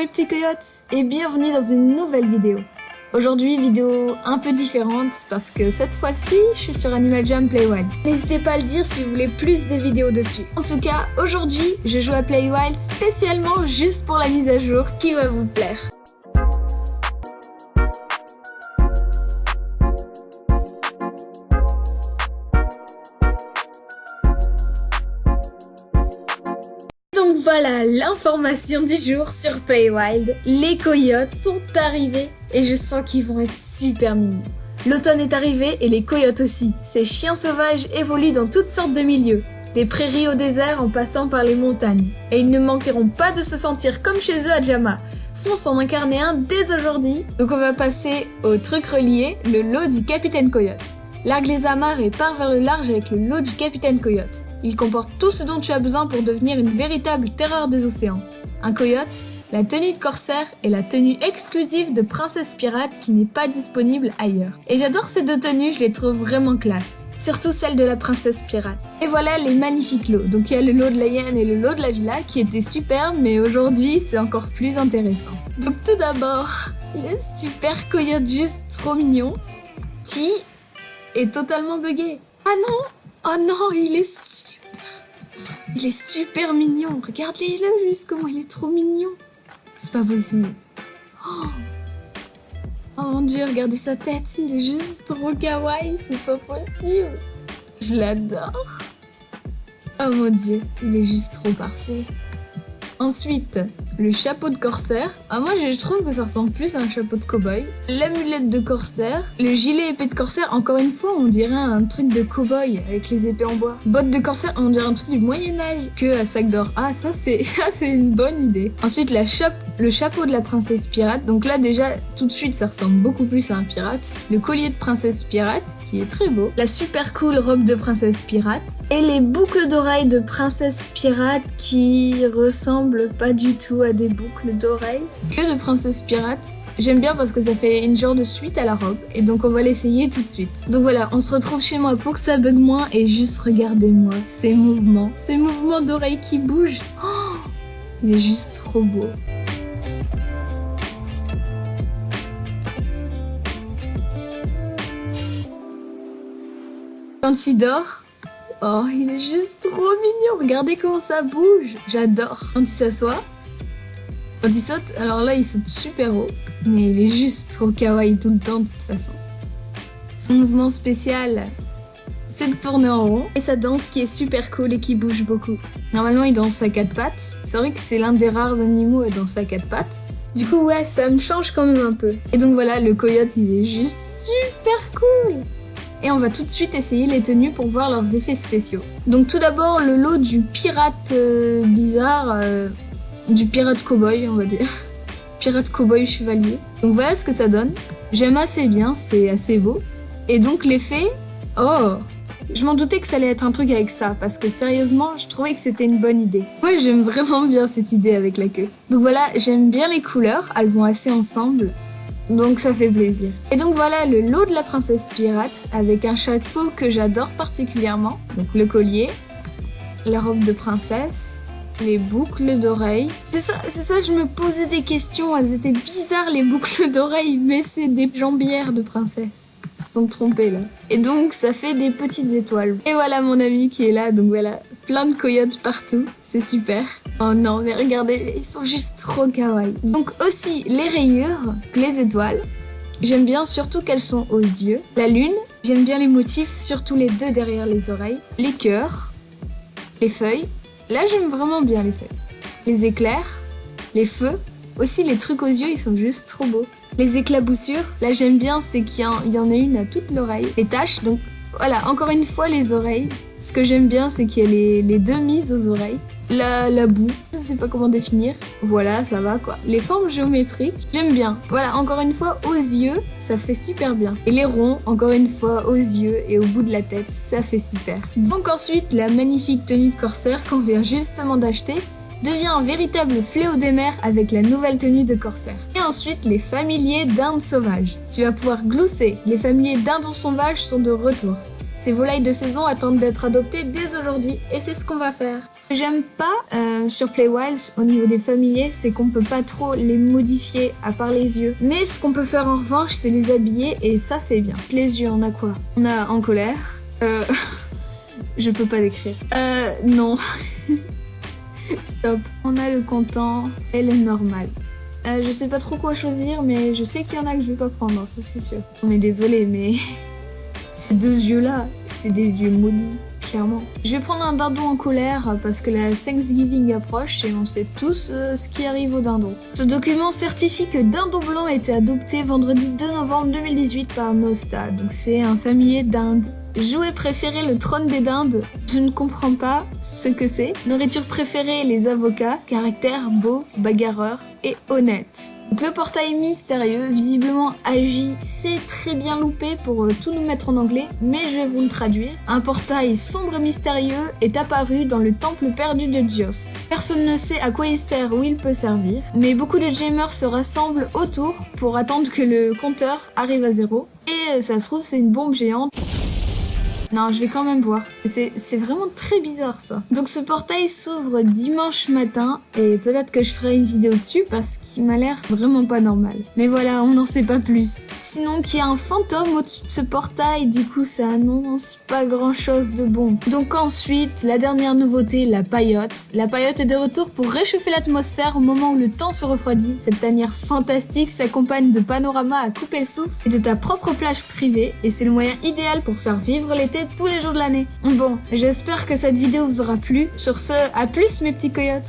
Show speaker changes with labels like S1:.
S1: petits coyotes et bienvenue dans une nouvelle vidéo. Aujourd'hui, vidéo un peu différente parce que cette fois-ci, je suis sur Animal Jam Play Wild. N'hésitez pas à le dire si vous voulez plus de vidéos dessus. En tout cas, aujourd'hui, je joue à Play Wild spécialement juste pour la mise à jour qui va vous plaire. Donc voilà l'information du jour sur Play Wild. Les coyotes sont arrivés et je sens qu'ils vont être super mignons. L'automne est arrivé et les coyotes aussi. Ces chiens sauvages évoluent dans toutes sortes de milieux. Des prairies au désert en passant par les montagnes. Et ils ne manqueront pas de se sentir comme chez eux à Jama. Fonce en incarner un dès aujourd'hui. Donc on va passer au truc relié, le lot du Capitaine Coyote. Largue les amarres et part vers le large avec le lot du Capitaine Coyote. Il comporte tout ce dont tu as besoin pour devenir une véritable terreur des océans. Un coyote, la tenue de corsaire et la tenue exclusive de princesse pirate qui n'est pas disponible ailleurs. Et j'adore ces deux tenues, je les trouve vraiment classe. Surtout celle de la princesse pirate. Et voilà les magnifiques lots. Donc il y a le lot de la hyène et le lot de la villa qui étaient superbes, mais aujourd'hui c'est encore plus intéressant. Donc tout d'abord, le super coyote juste trop mignon qui est totalement buggé. Ah non! Oh non, il est super mignon. Regardez-le juste comment il est trop mignon. C'est pas possible. Oh mon dieu, regardez sa tête. Il est juste trop kawaii. C'est pas possible. Je l'adore. Oh mon dieu, il est juste trop parfait. Ensuite, le chapeau de corsaire. Ah moi je trouve que ça ressemble plus à un chapeau de cow-boy. L'amulette de corsaire. Le gilet épée de corsaire, encore une fois on dirait un truc de cow-boy avec les épées en bois. Bottes de corsaire, on dirait un truc du Moyen-Âge. Que à sac d'or. Ah ça c'est une bonne idée. Ensuite le chapeau de la princesse pirate. Donc là déjà tout de suite ça ressemble beaucoup plus à un pirate. Le collier de princesse pirate qui est très beau. La super cool robe de princesse pirate. Et les boucles d'oreilles de princesse pirate qui ressemblent pas du tout à des boucles d'oreilles que de princesse pirate. J'aime bien parce que ça fait une genre de suite à la robe et donc on va l'essayer tout de suite. Donc voilà, on se retrouve chez moi pour que ça bug moins et juste regardez-moi ces mouvements d'oreilles qui bougent. Oh, il est juste trop beau. Quand il dort, oh, il est juste trop mignon. Regardez comment ça bouge. J'adore. Quand il s'assoit, quand il saute, alors là, il saute super haut. Mais il est juste trop kawaii tout le temps, de toute façon. Son mouvement spécial, c'est de tourner en rond. Et sa danse qui est super cool et qui bouge beaucoup. Normalement, il danse à quatre pattes. C'est vrai que c'est l'un des rares animaux à danser à quatre pattes. Du coup, ouais, ça me change quand même un peu. Et donc voilà, le coyote, il est juste super cool. Et on va tout de suite essayer les tenues pour voir leurs effets spéciaux. Donc tout d'abord le lot du pirate bizarre, du pirate cow-boy on va dire. Pirate cow-boy chevalier. Donc voilà ce que ça donne. J'aime assez bien, c'est assez beau. Et donc l'effet, oh, je m'en doutais que ça allait être un truc avec ça, parce que sérieusement, je trouvais que c'était une bonne idée. Moi j'aime vraiment bien cette idée avec la queue. Donc voilà, j'aime bien les couleurs, elles vont assez ensemble. Donc ça fait plaisir. Et donc voilà le lot de la princesse pirate avec un chapeau que j'adore particulièrement. Donc le collier, la robe de princesse, les boucles d'oreilles. C'est ça, je me posais des questions. Elles étaient bizarres les boucles d'oreilles, mais c'est des jambières de princesse. Ils se sont trompés là. Et donc ça fait des petites étoiles. Et voilà mon ami qui est là, donc voilà. Plein de coyotes partout, c'est super. Oh non, mais regardez, ils sont juste trop kawaii. Donc aussi, les rayures, les étoiles. J'aime bien surtout qu'elles sont aux yeux. La lune, j'aime bien les motifs, surtout les deux derrière les oreilles. Les cœurs, les feuilles. Là, j'aime vraiment bien les feuilles. Les éclairs, les feux. Aussi, les trucs aux yeux, ils sont juste trop beaux. Les éclaboussures, là, j'aime bien, c'est qu'il y en a une à toute l'oreille. Les taches, donc voilà, encore une fois, les oreilles. Ce que j'aime bien, c'est qu'il y a les deux mises aux oreilles. La boue, je sais pas comment définir. Voilà, ça va quoi. Les formes géométriques, j'aime bien. Voilà, encore une fois, aux yeux, ça fait super bien. Et les ronds, encore une fois, aux yeux et au bout de la tête, ça fait super. Donc ensuite, la magnifique tenue de corsaire qu'on vient justement d'acheter devient un véritable fléau des mers avec la nouvelle tenue de corsaire. Et ensuite, les familiers dindes sauvages. Tu vas pouvoir glousser. Les familiers dindons sauvages sont de retour. Ces volailles de saison attendent d'être adoptées dès aujourd'hui et c'est ce qu'on va faire. Ce que j'aime pas sur Playwilds au niveau des familiers, c'est qu'on peut pas trop les modifier à part les yeux. Mais ce qu'on peut faire en revanche, c'est les habiller et ça c'est bien. Les yeux, on a quoi? On a en colère. Je peux pas décrire. Non. Stop. On a le content et le normal. Je sais pas trop quoi choisir, mais je sais qu'il y en a que je vais pas prendre, ça c'est sûr. Mais désolé, mais ces deux yeux-là, c'est des yeux maudits, clairement. Je vais prendre un dindon en colère parce que la Thanksgiving approche et on sait tous ce qui arrive au dindon. Ce document certifie que Dindon Blanc a été adopté vendredi 2 novembre 2018 par Nosta, donc c'est un familier d'Inde. Jouet préféré, le trône des dindes. Je ne comprends pas ce que c'est. Nourriture préférée, les avocats. Caractère beau, bagarreur et honnête. Donc, le portail mystérieux, visiblement agit, c'est très bien loupé pour tout nous mettre en anglais, mais je vais vous le traduire. Un portail sombre et mystérieux est apparu dans le temple perdu de Dios. Personne ne sait à quoi il sert ou il peut servir, mais beaucoup de gamers se rassemblent autour pour attendre que le compteur arrive à 0. Et ça se trouve, c'est une bombe géante. Non, je vais quand même voir. C'est vraiment très bizarre ça. Donc ce portail s'ouvre dimanche matin et peut-être que je ferai une vidéo dessus parce qu'il m'a l'air vraiment pas normal. Mais voilà, on n'en sait pas plus. Sinon qu'il y a un fantôme au-dessus de ce portail, du coup ça annonce pas grand chose de bon. Donc ensuite, la dernière nouveauté, la paillote. La paillote est de retour pour réchauffer l'atmosphère au moment où le temps se refroidit. Cette tanière fantastique s'accompagne de panoramas à couper le souffle et de ta propre plage privée et c'est le moyen idéal pour faire vivre l'été tous les jours de l'année. Bon, j'espère que cette vidéo vous aura plu. Sur ce, à plus mes petits coyotes.